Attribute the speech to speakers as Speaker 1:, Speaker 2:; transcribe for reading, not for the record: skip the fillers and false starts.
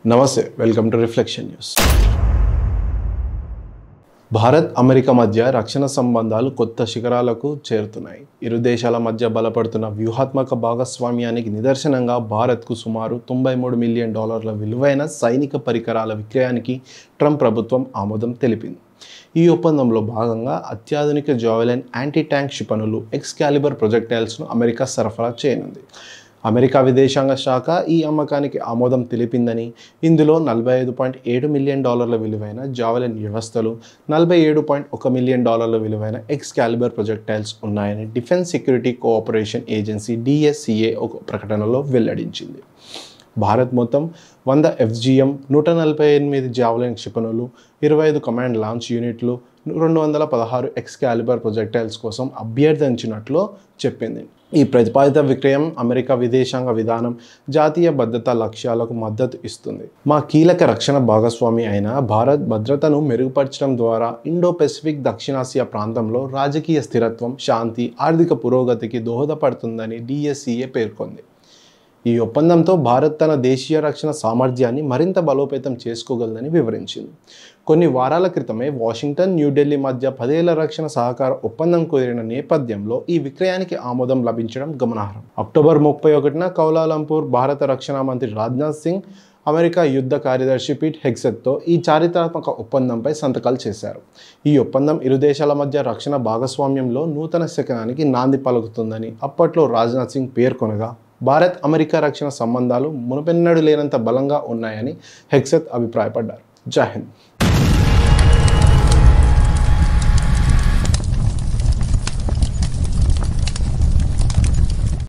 Speaker 1: నమస్తే welcome to reflection news. Bharat America మధ్య రక్షణ సంబంధాలు కొత్త శిఖరాలకు చేరుతున్నాయి. ఇరు దేశాల మధ్య బలపడుతున్న వ్యూహాత్మక భాగస్వామ్యానికి నిదర్శనంగా భారత్కు సుమారు $93 మిలియన్ విలువైన సైనిక పరికరాల విక్రయానికి ట్రంప్ ప్రభుత్వం ఆమోదం తెలిపింది. ఈ ఒప్పందంలో భాగంగా అత్యాధునిక జావెలిన్ యాంటీ ట్యాంక్ క్షిపణులు ఎక్స్కాలిబర్ ప్రొజెక్టైల్స్ను అమెరికా సరఫరా చేయనుంది. అమెరికా విదేశాంగ శాఖ ఈ అమ్మకానికి ఆమోదం తెలిపిందని, ఇందులో $45.7 మిలియన్ విలువైన జావెలిన్ వ్యవస్థలు, $47.1 మిలియన్ విలువైన ఎక్స్కాలిబర్ ప్రొజెక్టైల్స్ ఉన్నాయని defence security cooperation agency DSCA ఒక ప్రకటనలో వెల్లడించింది. భారత్ మొత్తం 100 FGM, 148 జావెలిన్ క్షిపణులు, 25 కమాండ్ లాంచ్ యూనిట్లు, 216 ఎక్స్కాలిబర్ ప్రొజెక్టైల్స్ కోసం అభ్యర్థించినట్లు చెప్పింది. ఈ ప్రతిపాదిత విక్రయం అమెరికా విదేశాంగ విధానం, జాతీయ భద్రతా లక్ష్యాలకు మద్దతు ఇస్తుంది. మా కీలక రక్షణ భాగస్వామి అయిన భారత్ భద్రతను మెరుగుపరచడం ద్వారా ఇండో-పెసిఫిక్, దక్షిణాసియా ప్రాంతంలో రాజకీయ స్థిరత్వం, శాంతి, ఆర్థిక పురోగతికి దోహదపడుతుందని DSCA పేర్కొంది. ఈ ఒప్పందంతో భారత్ తన దేశీయ రక్షణ సామర్థ్యాన్ని మరింత బలోపేతం చేసుకోగలదని వివరించింది. కొన్ని వారాల క్రితమే వాషింగ్టన్, న్యూఢిల్లీ మధ్య 10 ఏళ్ల రక్షణ సహకార ఒప్పందం కుదిరిన నేపథ్యంలో ఈ విక్రయానికి ఆమోదం లభించడం గమనార్హం. అక్టోబర్ 31న కౌలాలంపూర్ భారత రక్షణ మంత్రి రాజ్నాథ్ సింగ్, అమెరికా యుద్ధ కార్యదర్శి పీట్ హెగ్సెత్తో ఈ చారిత్రాత్మక ఒప్పందంపై సంతకాలు చేశారు. ఈ ఒప్పందం ఇరు దేశాల మధ్య రక్షణ భాగస్వామ్యంలో నూతన శకనానికి నాంది పలుకుతుందని అప్పట్లో రాజ్నాథ్ సింగ్ పేర్కొనగా, భారత్ అమెరికా రక్షణ సంబంధాలు మునుపెన్నడూ లేనంత బలంగా ఉన్నాయని హెగ్సెత్ అభిప్రాయపడ్డారు. జై హింద్.